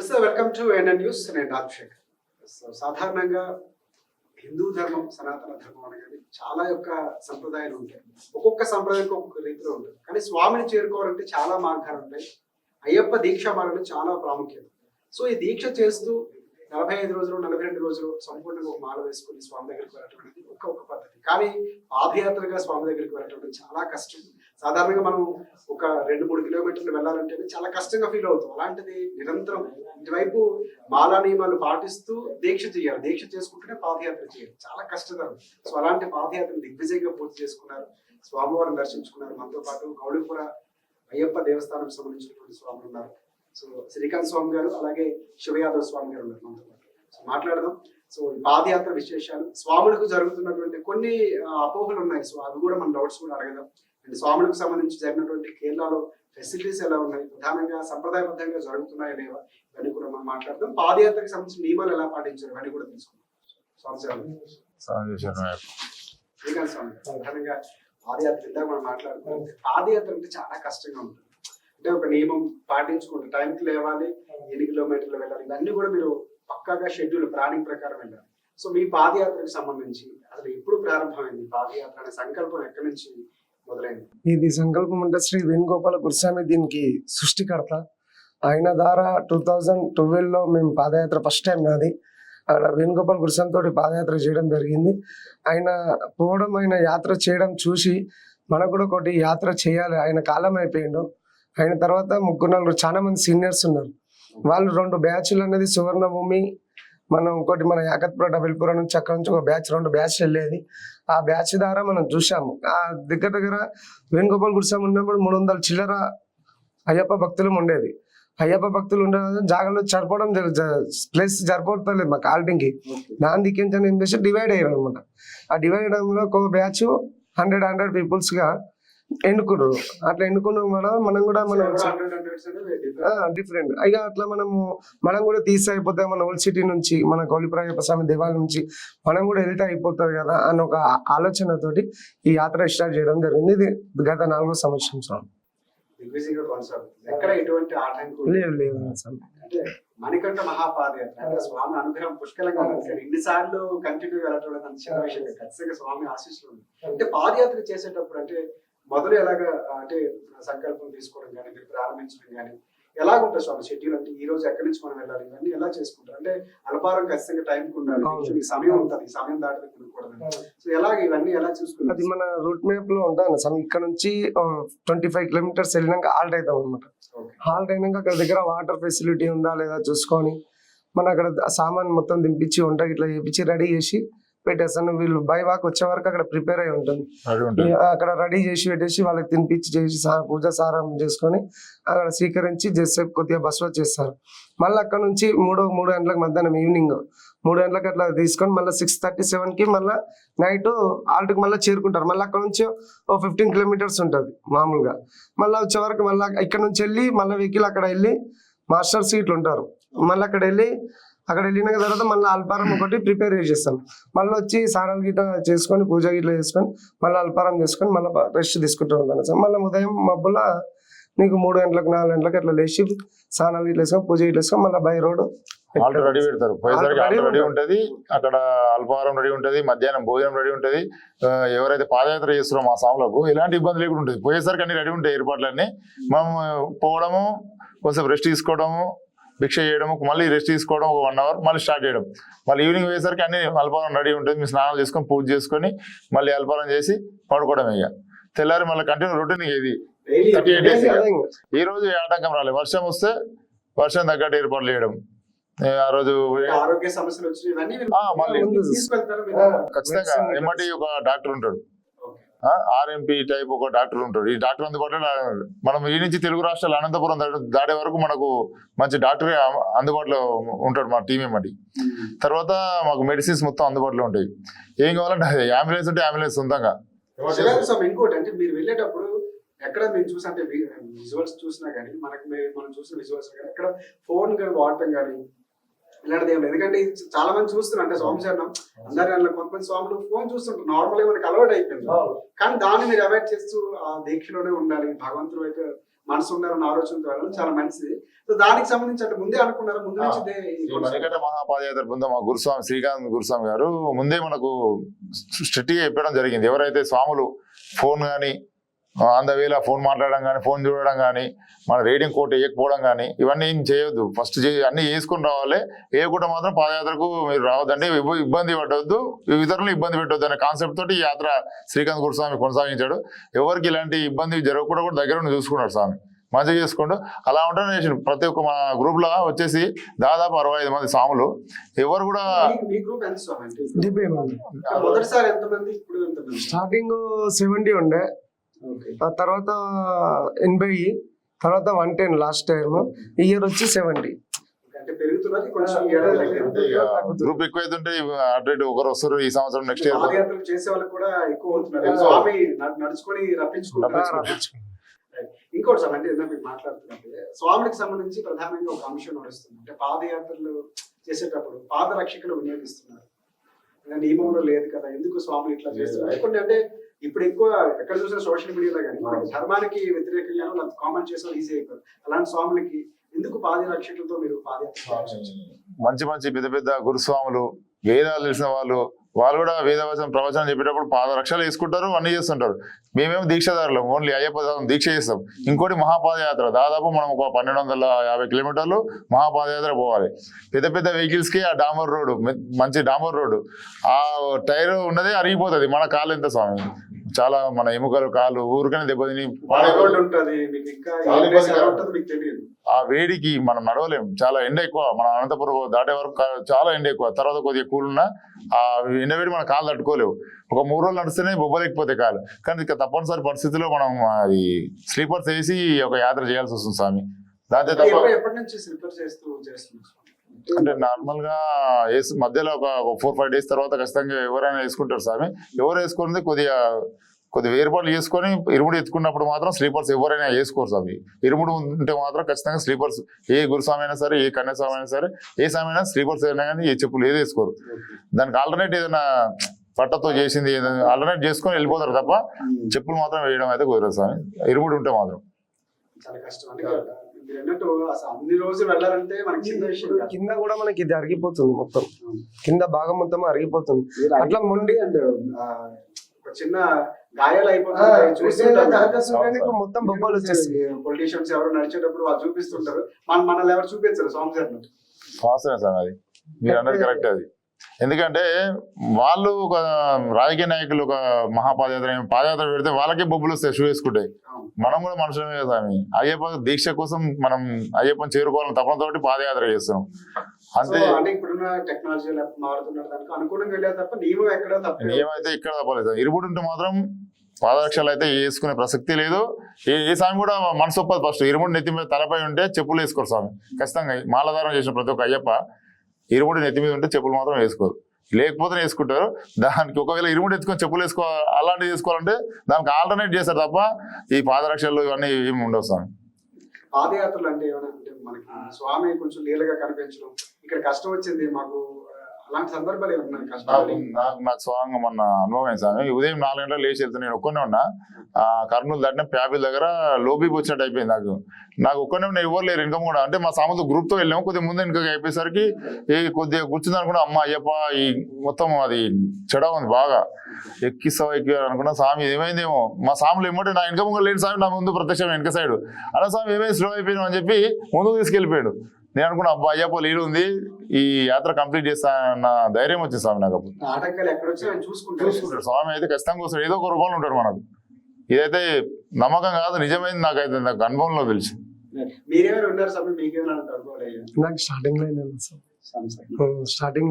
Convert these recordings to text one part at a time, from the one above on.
నమస్తే, welcome to NN news. నేను రాజశేఖర్. సాధారణంగా హిందూ ధర్మం, సనాతన ధర్మం అనేది చాలా యొక్క సంప్రదాయాలు ఉంటాయి. ఒక్కొక్క సంప్రదాయానికి ఒక్కొక్క రీతిలో ఉంటుంది. కానీ స్వామిని చేరుకోవాలంటే చాలా మార్గాలు ఉంటాయి. అయ్యప్ప దీక్ష మార్గం చాలా ప్రాముఖ్యత. సో ఈ దీక్ష చేస్తూ 45 రోజులు 42 రోజులు సంపూర్ణంగా ఒక మాల వేసుకుని స్వామి దగ్గరికి వెళ్ళటం అనేది ఒక పద్ధతి. కానీ పాదయాత్రగా స్వామి దగ్గరికి వెళ్ళటం అనేది చాలా కష్టం. సాధారణంగా మనం ఒక 2-3 కిలోమీటర్లు వెళ్ళాలంటే చాలా కష్టంగా ఫీల్ అవుతాం. అలాంటిది నిరంతరం ఇటువైపు మాలా నియమాలు పాటిస్తూ దీక్ష చేయాలి. దీక్ష చేసుకుంటూనే పాదయాత్ర చేయాలి. చాలా కష్టతరం. సో అలాంటి పాదయాత్రను దిగ్విజయంగా పూర్తి చేసుకున్నారు. స్వామివారిని దర్శించుకున్నారు. మనతో పాటు గౌళిపుర అయ్యప్ప దేవస్థానం సంబంధించినటువంటి స్వాములు ఉన్నారు. సో శ్రీకాంత్ స్వామి గారు, అలాగే శివయాదవ్ స్వామి గారు ఉన్నారు మనతో పాటు. సో మాట్లాడదాం. సో పాదయాత్ర విశేషాలు, స్వాములకు జరుగుతున్నటువంటి కొన్ని అపోహలు ఉన్నాయి. సో అవి కూడా మన డౌట్స్ కూడా అడగదాం. అండ్ స్వాములకు సంబంధించి జరిగినటువంటి కేరళలో ఫెసిలిటీస్ ఎలా ఉన్నాయి, ప్రధానంగా సంప్రదాయబద్ధంగా జరుగుతున్నాయా లేవా, ఇవన్నీ కూడా మనం మాట్లాడదాం. పాదయాత్రకు సంబంధించిన నియమాలు ఎలా పాటించారు ఇవన్నీ కూడా తెలుసుకుందాం. శ్రీకాంత్ స్వామి గారు, ప్రధానంగా పాదయాత్ర ఇందాక మనం మాట్లాడుకుంటే పాదయాత్ర అంటే చాలా కష్టంగా ఉంటుంది. అంటే ఒక నియమం పాటించుకుంటే టైంకి లేవాలి, 8 కిలోమీటర్లు వెళ్ళాలి, ఇవన్నీ కూడా మీరు పక్కాగా షెడ్యూల్ ప్లానింగ్ ప్రకారం వెళ్ళాలి. సో మీ పాదయాత్రకు సంబంధించి అసలు ఎప్పుడు ప్రారంభమైంది పాదయాత్ర అనే సంకల్పం ఎక్కడి నుంచి మొదలైంది? ఇది సంకల్పం అంటే శ్రీ వేణుగోపాల గురుస్వామి దీనికి సృష్టికర్త. ఆయన ద్వారా 2012లో మేము పాదయాత్ర ఫస్ట్ టైం నాది అక్కడ వేణుగోపాల గురుస్వామి తోటి పాదయాత్ర చేయడం జరిగింది. ఆయన పోవడం, ఆయన యాత్ర చేయడం చూసి మనకు కూడా ఒకటి యాత్ర చేయాలి. ఆయన కాలం అయిపోయిండు. అయిన తర్వాత 3-4 చాలా మంది సీనియర్స్ ఉన్నారు. వాళ్ళు 2 బ్యాచ్లు అనేది సువర్ణభూమి, మనం ఇంకోటి మన యాకత్పుర డబిల్పురం నుంచి అక్కడ నుంచి ఒక బ్యాచ్ 2 బ్యాచ్లు వెళ్ళేది. ఆ బ్యాచ్ ద్వారా మనం చూసాము. ఆ దగ్గర వేణుగోపాల గురుస్వామి ఉన్నప్పుడు 300 చిల్లర అయ్యప్ప భక్తులు ఉండేది. అయ్యప్ప భక్తులు ఉండే జాగాలో సరిపోవడం ప్లేస్ సరిపోతలేదు మాకు ఆల్టింగ్కి. దాని దిక్కించని ఏం చేసి డివైడ్ అయ్యారు అనమాట. ఆ డివైడ్ అయ్యడంలో ఒక బ్యాచ్ 100 పీపుల్స్ గా ఎన్నుకున్నారు. అట్లా ఎన్నుకున్నాం మనం కూడా డిఫరెంట్ ఇక అట్లా మనం కూడా తీసి అయిపోతాయి. మన ఓల్డ్ సిటీ నుంచి, మన గౌళిపుర అయ్యప్ప స్వామి దేవాలయం నుంచి మనం కూడా వెళ్తే అయిపోతుంది కదా అని ఒక ఆలోచనతోటి ఈ యాత్ర స్టార్ట్ చేయడం జరిగింది. ఇది గత 4వ సంవత్సరం. లేదు అంటే మణికంఠ మహాపాదయాత్ర అంటే స్వామి అనుగ్రహం పుష్కలంగా ఇన్నిసార్లు కంటిన్యూ వెళ్ళటం చిన్న విషయం. ఖచ్చితంగా స్వామి ఆశీస్సులు. అంటే పాదయాత్ర చేసేటప్పుడు అంటే మొదలు ఎలాగా, అంటే సంకల్పం తీసుకోవడం కానీ, మీరు ప్రారంభించడం కానీ ఎలాగుంటుంది స్వామి షెడ్యూల్? అంటే ఈ రోజు ఎక్కడి నుంచి మనం వెళ్ళాలి, ఇవన్నీ ఎలా చేసుకుంటారు? అంటే అల్పారం ఖచ్చితంగా టైంకి ఉండాలి, సమయం ఉంటుంది, సమయం దాటి కొనకూడదు. సో ఎలాగ ఇవన్నీ ఎలా చూసుకుంటారు? అది మన రూట్ మ్యాప్ లో ఉంటాను. ఇక్కడ నుంచి 25 కిలోమీటర్స్ వెళ్ళినాక హాల్ట్ అవుతాం అనమాట. హాల్ట్ అయినాక అక్కడ దగ్గర వాటర్ ఫెసిలిటీ ఉందా లేదా చూసుకొని మన అక్కడ సామాన్ మొత్తం దింపించి వంట ఇట్లా చేపించి రెడీ చేసి పెట్టేస్తాను. వీళ్ళు బై వాక్ వచ్చే వరకు అక్కడ ప్రిపేర్ అయి ఉంటుంది. అక్కడ రెడీ చేసి పెట్టేసి వాళ్ళకి తినిపించి చేసి పూజ సారం చేసుకొని అక్కడ స్వీకరించి జస్ట్ కొద్దిగా బస్సులో చేస్తారు. మళ్ళీ అక్కడ నుంచి 3 గంటలకు మధ్యాహ్నం ఈవినింగ్ 3 గంటలకు అట్లా తీసుకొని మళ్ళీ 6:37కి మళ్ళీ నైట్ ఆల్ట్కి మళ్ళీ చేరుకుంటారు. మళ్ళీ అక్కడ నుంచి 15 కిలోమీటర్స్ ఉంటుంది మామూలుగా. మళ్ళీ వచ్చే వరకు మళ్ళీ ఇక్కడ నుంచి వెళ్ళి మళ్ళీ వెహికల్ అక్కడ వెళ్ళి మాస్టర్ సీట్లు ఉంటారు. మళ్ళీ అక్కడ వెళ్ళిన తర్వాత మళ్ళీ అల్పారం ఒకటి ప్రిపేర్ చేసేస్తాం. మళ్ళీ వచ్చి స్నానాలు గిట్లా చేసుకొని పూజ గిట్లా చేసుకొని మళ్ళీ అల్పారం చేసుకొని మళ్ళీ రెస్ట్ తీసుకుంటూ ఉంటాను సార్. మళ్ళీ ఉదయం మబ్బుల నీకు 3 గంటలకు 4 గంటలకు అట్లా లేచి స్నానాలు గిట్ల వేసుకొని పూజ గిట్ల వేసుకొని మళ్ళీ బై రోడ్ రెడీ పెడతారు. పోయేసరికి రెడీ ఉంటది, అక్కడ అల్పాహారం రెడీ ఉంటది, మధ్యాహ్నం భోజనం రెడీ ఉంటది. ఎవరైతే పాదయాత్ర చేస్తున్నారో మా స్వాములకు ఎలాంటి ఇబ్బంది లేకుండా ఉంటుంది. పోయేసరికి అన్ని రెడీ ఉంటాయి ఏర్పాట్లన్నీ. మనం పోవడము, కొంచెం రెస్ట్ తీసుకోవడము, భిక్ష చేయడము, మళ్ళీ రెస్ట్ తీసుకోవడం ఒక 1 అవర్, మళ్ళీ స్టార్ట్ చేయడం. మళ్ళీ ఈవినింగ్ పోయేసరికి అన్ని అల్పారం రెడీ ఉంటుంది. మీ స్నానాలు చేసుకొని పూజ చేసుకొని మళ్ళీ అల్పారం చేసి పడుకోవడం. ఇక తెల్లారి మళ్ళీ కంటిన్యూ రొటీన్. ఇది 38 days. ఈ రోజు ఆటంకం రాలేదు. వర్షం వస్తే వర్షం తగ్గట్టు ఏర్పాట్లు చేయడం. ఆ రోజు ఆరోగ్య సమస్యలు ఖచ్చితంగా ఎమ్మటి ఒక డాక్టర్ ఉంటాడు, ఆర్ఎంపీ టైప్ ఒక డాక్టర్ ఉంటాడు. ఈ డాక్టర్ అందుబాటులో మనం ఈ నుంచి తెలుగు రాష్ట్రాలు అనంతపురం దాడే వరకు మనకు మంచి డాక్టర్ అందుబాటులో ఉంటాడు మా టీం ఏమటి. తర్వాత మాకు మెడిసిన్స్ మొత్తం అందుబాటులో ఉంటాయి. ఏం కావాలంటే అంబులెన్స్ ఉంటే అంబులెన్స్ సొంతంగా. ఇంకోటి అంటే మీరు వెళ్ళేటప్పుడు ఎక్కడ మీరు చూసి అంటే విజువల్స్ చూసినా కానీ మనం చూసిన విజువల్స్ కానీ ఎక్కడ ఫోన్ కానీ వాడటం కానీ ఇలాంటిది ఏం లేదు. ఎందుకంటే చాలా మంది చూస్తున్నారు అంటే స్వామి చరణం అందరి కొంతమంది స్వాములు ఫోన్ చూస్తుంటారు. నార్మల్ గా మనకి అలవాటు అయిపోయింది. కానీ దాన్ని మీరు అవాయిడ్ చేస్తూ ఆ దీక్షలోనే ఉండాలి, భగవంతుడు వైపు మనసు ఉండాలన్న ఆలోచనతో వెళ్ళడం చాలా మంచిది. సో దానికి సంబంధించి అంటే ముందే అనుకున్నారా, ముందు నుంచి ఇదే ఈ ఈ మణికంఠ మహాపాదయాత్ర బృందం మా గురుస్వామి శ్రీకాంత్ గురుస్వామి గారు ముందే మనకు స్ట్రిక్ట్ గా చెప్పడం జరిగింది. ఎవరైతే స్వాములు ఫోన్ కానీ ఆన్ ద వేలా ఫోన్ మాట్లాడడం కానీ, ఫోన్ చూడడం కానీ, మన రేటింగ్ కోట్ వేయకపోవడం కానీ ఇవన్నీ ఏం చేయొద్దు. ఫస్ట్ అన్ని వేసుకుని రావాలి. వేయకుండా మాత్రం పాదయాత్రకు మీరు రావద్దండి, ఇబ్బంది పెట్టవద్దు, ఇతరులను ఇబ్బంది పెట్టవద్దు అనే కాన్సెప్ట్ తోటి ఈ యాత్ర శ్రీకాంత్ గురుస్వామి కొనసాగించాడు. ఎవరికి ఇలాంటి ఇబ్బంది జరగకుండా కూడా దగ్గర ఉండి చూసుకున్నాడు స్వామి, మంచిగా చేసుకుంటూ. అలా ఉంటేనే చేసిండు. ప్రతి ఒక్క మా గ్రూప్ లో వచ్చేసి దాదాపు 65 మంది స్వాములు. ఎవరు కూడా మీ గ్రూప్ ఎంత స్వామి అంటే? 70 మంది. మొదటిసారి ఎంతమంది, ఇప్పుడు ఎంతమంది? స్టార్టింగ్ 70 ఉండే, ఆ తర్వాత 80, తర్వాత 110 లాస్ట్ టైం. ఈ ఇయర్ వచ్చి 70. అంటే పెరుగుతున్నది కొంచెం ఈ ఏడాది. గ్రూప్ ఎక్కువ అవుతుంటే అటు ఇటు ఒకరు వస్తారు. ఈ సంవత్సరం నెక్స్ట్ ఇయర్ పాదయాత్రలు చేసే వాళ్ళకి కూడా ఎక్కువ అవుతున్నారు. స్వామి నడుచుకొని రప్పించుకుంటారు. ఇంకోటి సార్, అంటే ఇందాక మీరు మాట్లాడుతున్నట్టే స్వామికి సంబంధించి ప్రధానంగా ఒక అంశం నడుస్తుంది. అంటే పాదయాత్రలు చేసేటప్పుడు పాదరక్షకులు వినియోగిస్తున్నారు. ఇంకా నియమంలో లేదు కదా, ఎందుకు స్వాములు ఇట్లా చేస్తున్నారు కొన్ని. అంటే ఇప్పుడు ఎక్కువ ఎక్కడ చూసిన సోషల్ మీడియాలో కానీ మనకి ధర్మానికి వ్యతిరేకంగా కామెంట్ చేసిన ఈజీ అయిపోతుంది. అలాంటి స్వాములకి ఎందుకు పాదరక్షకులతో మీరు పాదయాత్ర? మంచి మంచి పెద్ద పెద్ద గురుస్వాములు, వేదాలు తెలిసిన వాళ్ళు కూడా వేదవచనం ప్రవచనం చెప్పేటప్పుడు పాదరక్షలు వేసుకుంటారు, అన్ని చేస్తుంటారు. మేమేమో దీక్షదారులు, ఓన్లీ అయ్యప్ప దీక్ష చేస్తాం. ఇంకోటి మహాపాదయాత్ర, దాదాపు మనం ఒక 1250 కిలోమీటర్లు మహాపాదయాత్ర పోవాలి. పెద్ద పెద్ద వెహికల్స్ కి ఆ డామర్ రోడ్డు, మంచి డామర్ రోడ్డు, ఆ టైర్ ఉన్నదే అరిగిపోతుంది. మన కాలు ఎంత స్వామి, చాలా మన ఎముకలు కాలు ఊరికనే దెబ్బతిని ఆ వేడికి మనం నడవలేము. చాలా ఎండ ఎక్కువ. మన అనంతపురం దాటే వరకు చాలా ఎండ ఎక్కువ. తర్వాత కొద్దిగా కూలున్నా ఆ ఎండ వేడి మన కాలు తట్టుకోలేవు. ఒక 3 రోజులు నడిస్తేనే బొబ్బలేకపోతే కాలు. కానీ ఇక తప్పనిసరి పరిస్థితిలో మనం అది స్లీపర్స్ వేసి ఒక యాత్ర చేయాల్సి వస్తుంది స్వామి. దాంతో తప్ప ఎప్పటి నుంచి స్లీపర్ చేస్తున్నారు? అంటే నార్మల్ గా మధ్యలో ఒక 4-5 డేస్ తర్వాత ఖచ్చితంగా ఎవరైనా వేసుకుంటారు స్వామి. ఎవరు వేసుకున్నది కొద్దిగా ఏర్పాట్లు చేసుకొని ఇరుముడు ఎత్తుకున్నప్పుడు మాత్రం స్లీపర్స్ ఎవరైనా వేసుకోరు స్వామి. ఇరుముడు ఉంటే మాత్రం ఖచ్చితంగా స్లీపర్స్, ఏ గురుస్వామి అయినా సరే, ఏ కన్యాస్వామి అయినా సరే, ఏ స్వామి అయినా స్లీపర్స్ అయినా కానీ ఏ చెప్పులు ఏది వేసుకోరు. దానికి ఆల్టర్నేట్ ఏదైనా పట్టతో చేసింది ఆల్టర్నేట్ చేసుకొని వెళ్ళిపోతారు తప్ప చెప్పులు మాత్రం వేయడం అయితే కుదరదు స్వామి, ఇరుముడు ఉంటే మాత్రం. చాలా కష్టం. అన్ని రోజులు వెళ్ళాలంటే మనకి చిన్న విషయం. కింద కూడా మనకి ఇది అరిగిపోతుంది, మొత్తం కింద భాగం మొత్తం అరిగిపోతుంది. అట్లా మొండి చిన్న గాయాలు అయిపోతుంది. మొత్తం బొబ్బలు వచ్చేస్తాయి. పొలిటీషియన్స్ ఎవరు నడిచేటప్పుడు వాళ్ళు చూపిస్తుంటారు, మనల్ని ఎవరు చూపించారు స్వామి గారు. వాస్తవమే సార్, అది మీరు అన్నది కరెక్ట్. అది ఎందుకంటే వాళ్ళు ఒక రాజకీయ నాయకులు ఒక పాదయాత్ర పెడితే వాళ్ళకే బొబ్బులు వస్తాయి షూ వేసుకుంటే. మనం కూడా మనుషులమే కదా స్వామి. అయ్యప్ప దీక్ష కోసం మనం అయ్యప్పని చేరుకోవాలని తపనతోటి పాదయాత్ర చేస్తున్నాం అంతే. అంటే ఇప్పుడున్న టెక్నాలజీ మారుతున్నారు, దానికి అనుకూలంగా వెళ్ళే తప్ప నియమం ఎక్కడ తప్ప, నియమం అయితే ఇక్కడ తప్పలేదు. ఇరుముడు ఉంటే మాత్రం పాదరక్షలు అయితే వేసుకునే ప్రసక్తి లేదు. ఏ స్వామి కూడా మనసు ఒప్పదు. ఫస్ట్ ఇరుముడు నెత్తి మీద తలపై ఉంటే చెప్పులు వేసుకోరు స్వామి. ఖచ్చితంగా మాలధారం చేసిన ప్రతి ఒక్క అయ్యప్ప ఇరుముడి నెత్తి మీద ఉంటే చెప్పులు మాత్రం వేసుకోరు, లేకపోతే వేసుకుంటారు. దానికి ఒకవేళ ఇరుముడి ఎత్తుకొని చెప్పులు అలాంటివి వేసుకోవాలంటే దానికి ఆల్టర్నేట్ చేస్తారు తప్ప ఈ పాదరక్షలు ఇవన్నీ ఏమి ఉండవు స్వామి. పాదయాత్రలు అంటే ఏమైనా అంటే మనకి స్వామి కొంచెం లీలగా కనిపించడం, ఇక్కడ కష్టం వచ్చింది మాకు, అలాంటి సందర్భాలు ఏమన్నా కష్టాలు? నాకు స్వామి మొన్న అనుభవం స్వామి. ఉదయం 4 గంటలకు లేచి వెళ్తే నేను ఒక్కనే ఉన్నా. కర్నూలు దాటిన ప్యాపిల్ దగ్గర లోబీకి వచ్చినట్టు అయిపోయింది. నాకు ఒక్కనే ఉన్నా, ఎవరు లేరు ఇన్కమ్ కూడా. అంటే మా సాముతో గ్రూప్ తో వెళ్ళాము. కొద్దిగా ముందు వెనుక అయిపోయేసరికి కొద్దిగా కూర్చుంది అనుకున్నా, అమ్మ అయ్యప్ప ఈ మొత్తం అది చెడ ఉంది బాగా, ఎక్కిస్తావా అనుకున్నా. స్వామి ఏమైందేమో, మా సాములు ఏమంటే నా ఇన్కమ్ లేని స్వామి నా ముందు ప్రత్యక్షం వెనక సైడ్. అలా స్వామి ఏమైంది స్లో అయిపోయినాం అని చెప్పి ముందుకు తీసుకెళ్ళిపోయాడు. నేను అనుకున్నా అబ్బా అయ్యప్ప లీడు ఉంది, ఈ యాత్ర కంప్లీట్ చేస్తానన్న ధైర్యం వచ్చింది స్వామి నాకు. చూసుకుంటాడు స్వామి, అయితే ఖచ్చితంగా వస్తాడు, ఏదో ఒక రూపంలో ఉంటాడు మనకు. ఇదైతే నమ్మకం కాదు, నిజమైంది. నాకైతే నాకు అనుభవంలో తెలిసి. నాకు స్టార్టింగ్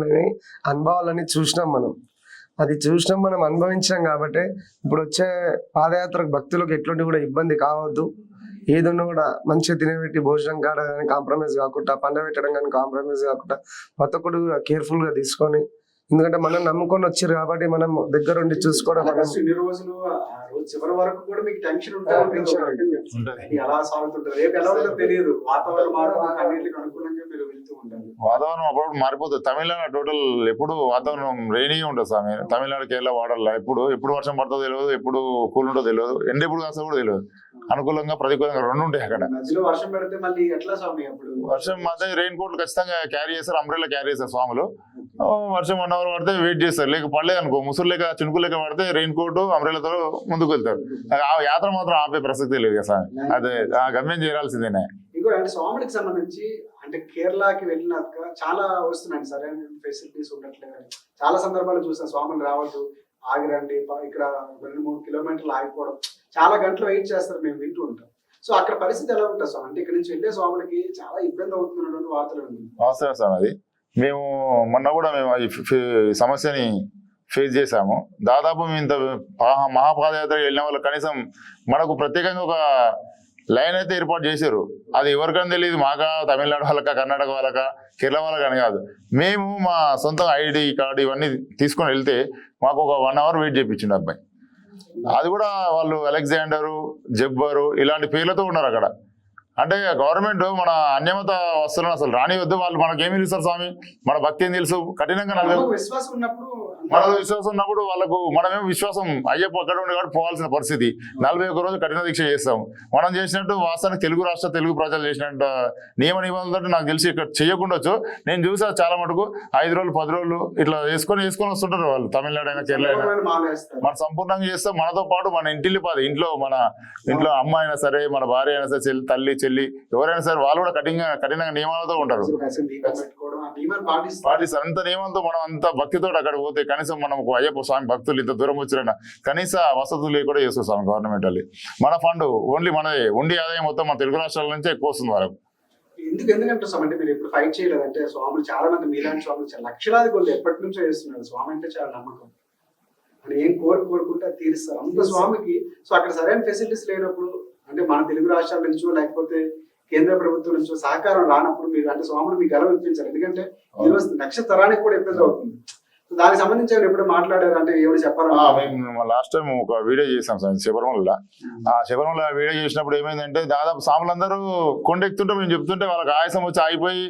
లోనే అనుభవాలని చూసినాం మనం. అది చూసినాం, మనం అనుభవించినాం. కాబట్టి ఇప్పుడు వచ్చే పాదయాత్రకు భక్తులకు ఎటువంటి కూడా ఇబ్బంది కావద్దు. ఏదన్నా కూడా మంచిగా తినబెట్టి భోజనం కాడ కానీ కాంప్రమైజ్ కాకుండా, పండబెట్టడం కానీ కాంప్రమైజ్ కాకుండా ప్రతి ఒక్కరు కేర్ఫుల్ గా తీసుకొని, ఎందుకంటే మనం నమ్ముకొని వచ్చారు కాబట్టి మనం దగ్గర ఉండి చూసుకోవడం. ఇన్ని రోజులు చివరి వరకు కూడా మీకు టెన్షన్ ఉంటుంది, ఎలా సాగుతుంటారు, రేపు ఎలా ఉంటుందో తెలియదు. వాతావరణం అన్నింటికి అనుకూలంగా మీరు వెళ్తూ ఉంటారు. వాతావరణం అప్పుడు మారిపోతుంది. తమిళనాడు టోటల్ ఎప్పుడు వాతావరణం రైనీ ఉంటుంది స్వామి. తమిళనాడు కేరళ వాడర్లా ఎప్పుడు వర్షం పడుతుందో తెలియదు, ఎప్పుడు కూల్ ఉంటుందో తెలియదు, ఎండ ఎప్పుడు కాస్తా కూడా తెలియదు. అనుకూలంగా ప్రతికూలంగా రెండు ఉంటాయి అక్కడ. మధ్యలో వర్షం పెడితే మళ్ళీ ఎట్లా స్వామి అప్పుడు? వర్షం అదే రెయిన్ కోట్లు ఖచ్చితంగా క్యారీ చేస్తారు, అంబ్రెల్లా క్యారీ చేస్తారు స్వాములు. వర్షం 1 అవర్ పడితే వెయిట్ చేస్తారు, లేక పడలేదు అనుకో ముసురు లేక చినుకు లేక పడితే రెయిన్ కోట్ అంబ్రెల్లాతో ముందుకు వెళ్తారు. ఆ యాత్ర మాత్రం ఆపే ప్రసక్తి లేదు కదా స్వామి, అదే ఆ గమ్యం చేరాల్సిందేనే. ఇంకో అంటే స్వాములకు సంబంధించి అంటే కేరళకి వెళ్ళినాక చాలా వస్తున్నాయి, సరైన ఫెసిలిటీస్ ఉండట్లేదు. చాలా సందర్భాలు చూసాను, స్వాములు రావద్దు, ఆగిరండి, ఇక్కడ 2-3 కిలోమీటర్లు ఆగిపోవడం, చాలా గంటలు వెయిట్ చేస్తారు, మేము వింటూ ఉంటాం. సో అక్కడ పరిస్థితి ఎలా ఉంటుంది స్వామి? అంటే ఇక్కడ నుంచి వెళ్ళే స్వాములకి చాలా ఇబ్బంది అవుతున్నటువంటి వార్తలు ఉంది. అవసరం స్వామి అది. మేము మొన్న కూడా మేము ఈ సమస్యని ఫేస్ చేశాము. దాదాపు మేము ఇంత మహాపాదయాత్ర వెళ్ళిన వాళ్ళు కనీసం మనకు ప్రత్యేకంగా ఒక లైన్ అయితే ఏర్పాటు చేశారు. అది ఎవరికైనా తెలియదు, మాకా తమిళనాడు వాళ్ళకా కర్ణాటక వాళ్ళకా కేరళ వాళ్ళకని కాదు. మేము మా సొంత ఐడి కార్డు ఇవన్నీ తీసుకొని వెళ్తే మాకు ఒక 1 అవర్ వెయిట్ చేయించిండు అబ్బాయి. అది కూడా వాళ్ళు అలెగ్జాండరు, జబ్బరు ఇలాంటి పేర్లతో ఉన్నారు అక్కడ. అంటే గవర్నమెంట్ మన అన్యమత వస్తువులను అసలు రానివద్దు, వాళ్ళు మనకేమి తెలుస్తారు స్వామి, మన భక్తి ఏం తెలుసు, కఠినంగా విశ్వాసం ఉన్నప్పుడు మనకు విశ్వాసం ఉన్నప్పుడు వాళ్ళకు మనమేమో విశ్వాసం అయ్యప్ప అక్కడ ఉండి కాబట్టి పోవాల్సిన పరిస్థితి. 41 రోజులు కఠిన దీక్ష చేస్తాం. మనం చేసినట్టు వాస్తవానికి తెలుగు ప్రజలు చేసినట్టు నియమ నిబంధనలు నాకు తెలిసి ఇక్కడ చేయకుండొచ్చు. నేను చూసా చాలా మటుకు 5 రోజులు 10 రోజులు ఇట్లా వేసుకొని వస్తుంటారు వాళ్ళు, తమిళనాడు అయినా కేరళ అయినా. మనం సంపూర్ణంగా చేస్తాం, మనతో పాటు మన మన ఇంట్లో అమ్మ అయినా సరే, మన భార్య అయినా సరే, తల్లి చెల్లి ఎవరైనా సరే వాళ్ళు కూడా కఠినంగా నియమాలతో ఉంటారు, పాటిస్తారు. అంత నియమంతో మనం అంత భక్తితో అక్కడ పోతే కనీసం మనం అయ్యప్ప స్వామి భక్తులు ఇంత దూరం వచ్చిన కనీస వసతులు లేకుండా చేస్తాం గవర్నమెంట్ వాళ్ళు. మన ఫండ్ ఓన్లీ మనదే, ఉండి ఆదాయం మొత్తం మన తెలుగు రాష్ట్రాల నుంచే ఎక్కువ వస్తుంది వాళ్ళకు. ఎందుకంటే స్వామి అంటే మీరు ఇప్పుడు ఫైట్ చేయలేదంటే స్వాములు చాలా మంది మీలాంటి స్వాములు లక్షలాది కొద్ది ఎప్పటి నుంచో చేస్తున్నారు. స్వామి అంటే చాలా నమ్మకం అని ఏం కోరుకుంటే తీరుస్తారు అంత స్వామికి. సో అక్కడ సరైన ఫెసిలిటీస్ లేనప్పుడు అంటే మన తెలుగు రాష్ట్రాల నుంచో లేకపోతే కేంద్ర ప్రభుత్వం నుంచో సహకారం రానప్పుడు మీరు అంటే స్వాములు మీకు గర్వం ఇప్పించారు. ఎందుకంటే ఈరోజు నక్షత్రానికి కూడా ఇబ్బంది అవుతుంది. దానికి సంబంధించి ఎప్పుడు మాట్లాడారు అంటే ఎవరు చెప్పాలి? మేము లాస్ట్ టైం ఒక వీడియో చేసాం సార్ శబరిమల. ఆ శబరిమల వీడియో చేసినప్పుడు ఏమైందంటే దాదాపు సాములందరూ కొండెక్కుతుంటే మేము చెప్తుంటే వాళ్ళకి ఆయాసం వచ్చి ఆగిపోయి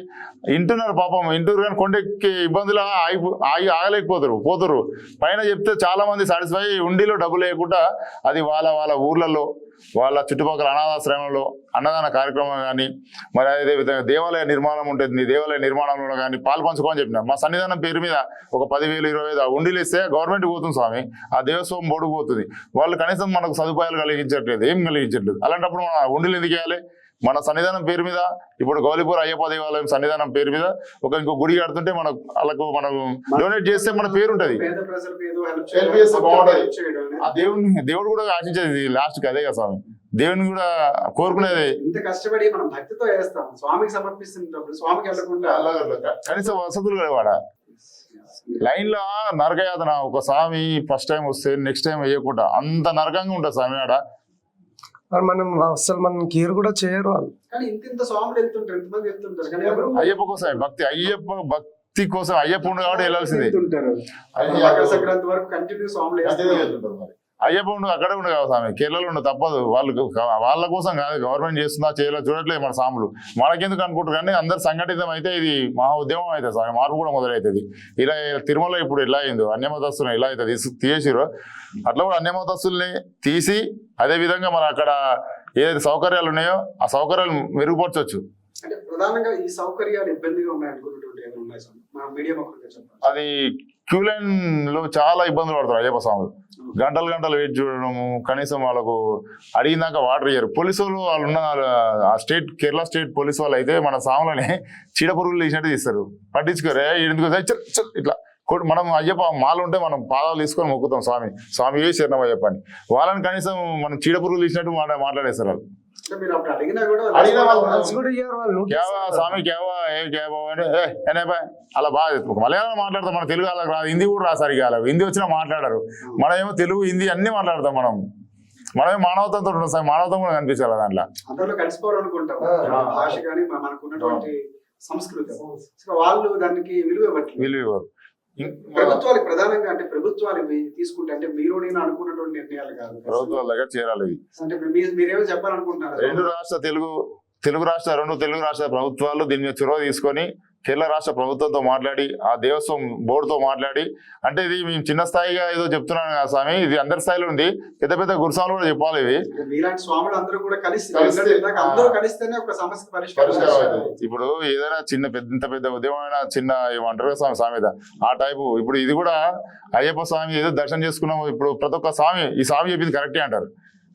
ఇంటున్నారు, పాపం ఇంటూరు కానీ కొండెక్కి ఇబ్బందులు పోతురు. పైన చెప్తే చాలా మంది సాటిస్ఫై, ఉండిలో డబ్బులు లేకుండా అది వాళ్ళ ఊర్లలో వాళ్ళ చుట్టుపక్కల అనాథాశ్రమంలో అన్నదాన కార్యక్రమం కానీ, మరి అదే విధంగా దేవాలయ నిర్మాణం ఉంటుంది, దేవాలయ నిర్మాణంలో కానీ పాలు పంచుకోమని చెప్పిన. మా సన్నిధానం పేరు మీద ఒక 10,000 20,000 ఉండిలు ఇస్తే గవర్నమెంట్ పోతుంది స్వామి, ఆ దేవస్వం బోర్డు పోతుంది. వాళ్ళు కనీసం మనకు సదుపాయాలు కలిగించట్లేదు, ఏం కలిగించట్లేదు. అలాంటప్పుడు మన ఉండిలు ఎందుకు వేయాలి? మన సన్నిధానం పేరు మీద ఇప్పుడు గౌలిపూర్ అయ్యప్ప దేవాలయం సన్నిధానం పేరు మీద ఇంకో గుడి కడుతుంటే వాళ్ళకు మనం డొనేట్ చేస్తే మన పేరు ఉంటది, దేవుడు కూడా ఆశించేది లాస్ట్ కి అదే కదా స్వామి. దేవుని కూడా కోరుకునేది ఇంత కష్టపడి మనం భక్తితో చేస్తాం, స్వామికి సమర్పిస్తున్నప్పుడు స్వామికి వెళ్ళకుండా కనీసం వసతులు వాడ లైన్ లో నరకయాతన. ఒక స్వామి ఫస్ట్ టైం వస్తే నెక్స్ట్ టైం వేయకుండా అంత నరకంగా ఉంటుంది స్వామి ఆడ. మనం కేర్ కూడా చేయరు వాళ్ళు. కానీ ఇంత స్వాములు వెళ్తుంటారు, ఎంతమంది వెళ్తుంటారు కానీ అయ్యప్ప కోసం భక్తి కోసం అయ్యప్ప ఉండు కాబట్టి వెళ్ళాల్సిందే. సంక్రాంతి వరకు కంటిన్యూ స్వాములు అయ్యప్ప ఉండు అక్కడే ఉండు కాదు స్వామి, కేరళలో ఉండు తప్పదు. వాళ్ళ కోసం కాదు, గవర్నమెంట్ చేస్తుందా చేయలేదు చూడట్లేదు మన సాములు. మనకెందుకు అనుకుంటారు కానీ అందరు సంఘటితం అయితే ఇది మహా ఉద్యమం అవుతుంది స్వామి, మార్పు కూడా మొదలవుతుంది. ఇలా తిరుమల ఇప్పుడు ఎలా అయిందో అన్యమతస్తులను ఎలా అయితే తీసిరో అట్లా కూడా అన్యమతస్తుల్ని తీసి అదే విధంగా మన అక్కడ ఏదైతే సౌకర్యాలు ఉన్నాయో ఆ సౌకర్యాలు మెరుగుపరచవచ్చు. అంటే ప్రధానంగా ఈ సౌకర్యాలు ఇబ్బందిగా అది క్యూ లైన్ లో చాలా ఇబ్బందులు పడతారు అయ్యప్ప స్వాములు. గంటలు వెయిట్ చూడడము, కనీసం వాళ్ళకు అడిగినాక వాటర్ ఇయ్యరు. పోలీసు వాళ్ళు ఉన్న కేరళ స్టేట్ పోలీసు వాళ్ళు అయితే మన సాములని చీడపురుగులు తీసినట్టు తీస్తారు, పట్టించుకోరే ఎందుకు ఇట్లా. మనం అయ్యప్ప మాలు ఉంటే మనం పాదాలు తీసుకొని మొక్కుతాం స్వామి ఏ శరణం అయ్యప్ప అని. వాళ్ళని కనీసం మనం చీడపురుగులు తీసినట్టు మాట్లాడేస్తారు వాళ్ళు. అలా బాగా మలయాళం మాట్లాడతాం, మన తెలుగు వాళ్ళకి రాదు, హిందీ కూడా రాసారు. హిందీ వచ్చినా మాట్లాడారు, మనమేమో తెలుగు హిందీ అన్ని మాట్లాడతాం. మనమే మానవతంతో ఉంటాం సార్, మానవతం కూడా కనిపించాలి దాంట్లో. అందరిలో కలిసిపోవాలనుకుంటాం, భాష కానీ మనకు ఉన్నటువంటి సంస్కృతి వాళ్ళు దానికి విలువ ఇవ్వరు. ప్రభుత్వాలకు ప్రధానంగా అంటే ప్రభుత్వాలు తీసుకుంటే అంటే మీరు నేను అనుకున్నటువంటి నిర్ణయాలు కాదు, ప్రభుత్వాల దగ్గర చేరాలి. అంటే మీరేమో చెప్పాలనుకుంటున్నారు? రెండు తెలుగు రాష్ట్ర ప్రభుత్వాలు దీని మీద చొరవ తీసుకొని కేరళ రాష్ట్ర ప్రభుత్వంతో మాట్లాడి ఆ దేవస్వం బోర్డుతో మాట్లాడి, అంటే ఇది మేము చిన్న స్థాయిగా ఏదో చెప్తున్నాను కదా స్వామి, ఇది అందరి స్థాయిలో ఉంది, పెద్ద పెద్ద గురుస్వాములు కూడా చెప్పాలి ఇవి. మీలాంటి స్వాములు అందరూ కూడా కలిసి కలిస్తే- అందరూ కలిస్తేనే ఒక సమస్య పరిష్కారం అవుతుంది. ఇప్పుడు ఏదైనా చిన్న ఇంత పెద్ద ఉద్యమమైన చిన్న ఏమంటారు కదా స్వామి సామెత ఆ టైపు. ఇప్పుడు ఇది కూడా అయ్యప్ప స్వామి ఏదో దర్శనం చేసుకున్నాము, ఇప్పుడు ప్రతి ఒక్క స్వామి ఈ స్వామి చెప్పింది కరెక్టే అంటారు.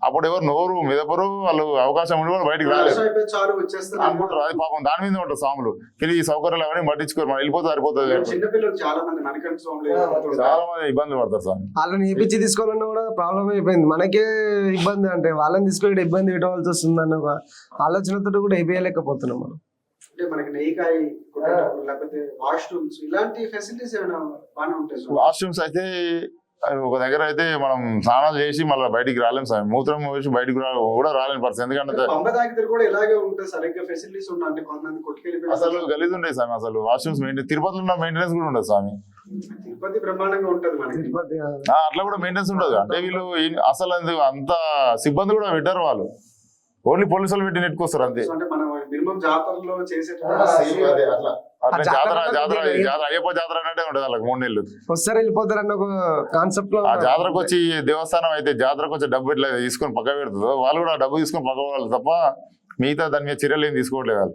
అప్పుడు ఎవరు నోరు మెదపరు, వాళ్ళు అవకాశం ఉండి కూడా బయటకు రాలేదు రాష్ట్రం అయిపోయి చాలు వచ్చేస్తారు అనుకుంటారు. అది పాపం దాని మీద ఉంటారు స్వాములు. ఈ సౌకర్యాలు అవన్నీ పట్టించుకోరు, మనం వెళ్ళిపోతే సరిపోతుంది. చిన్నపిల్లలు చాలా మంది మణికంఠ స్వాములు చాలా మంది ఇబ్బందులు పడతారు స్వామి. వాళ్ళని ఏపించి తీసుకోవాలన్నా కూడా ప్రాబ్లం అయిపోయింది. మనకే ఇబ్బంది, అంటే వాళ్ళని తీసుకొని ఇబ్బంది పెట్టవలసి వస్తుంది అన్న ఒక ఆలోచనతో కూడా వేయలేకపోతున్నాం మనం. అంటే మనకి నెయ్యికాయ కొట్టేటప్పుడు లేకపోతే వాష్రూమ్స్ ఇలాంటి ఫెసిలిటీస్ ఏమైనా బాగానే ఉంటాయి సార్? వాష్రూమ్స్ అయితే ఒక దగ్గర అయితే మనం స్నానాలు చేసి మళ్ళీ బయటికి రాలేము స్వామి, మూత్రం వేసి బయటికి కూడా రాలేని పరిస్థితి. ఎందుకంటే పంబ దగ్గర కూడా ఇలాగే ఉంటాయి, సరిగ్గా ఫెసిలిటీస్ ఉన్నాయి అంటే కొంతమంది కొట్టుకెళ్ళి అసలు గలీజ్ ఉంటాయి స్వామి. అసలు వాష్రూమ్స్ తిరుపతిలో ఉన్న మెయింటెనెన్స్ కూడా ఉండదు స్వామి. తిరుపతి బ్రహ్మాండంగా ఉంటది మనకి. తిరుపతి అట్లా కూడా మెయింటెనెన్స్ ఉండదు. అంటే వీళ్ళు అసలు అంత సిబ్బంది కూడా పెట్టారు, వాళ్ళు ఓన్లీ పోలీసులు పెట్టి నెట్టుకొస్తారు అంతే. అంటే మనం మినిమం జాతరలో అట్లా జాతర జాతర అయ్యప్ప జాతర అన్నట్టే ఉంటుంది వాళ్ళకి 3 నెలలు. వస్తారు వెళ్ళిపోతారు అన్న ఒక కాన్సెప్ట్ లో ఆ జాతరకు వచ్చి దేవస్థానం అయితే జాతరకు వచ్చి డబ్బు ఇట్లా తీసుకొని పక్క పెడుతుందో వాళ్ళు కూడా ఆ డబ్బు తీసుకొని పక్క వాళ్ళు తప్ప మిగతా దాని మీద చర్యలు ఏం తీసుకోవట్లేదు వాళ్ళు.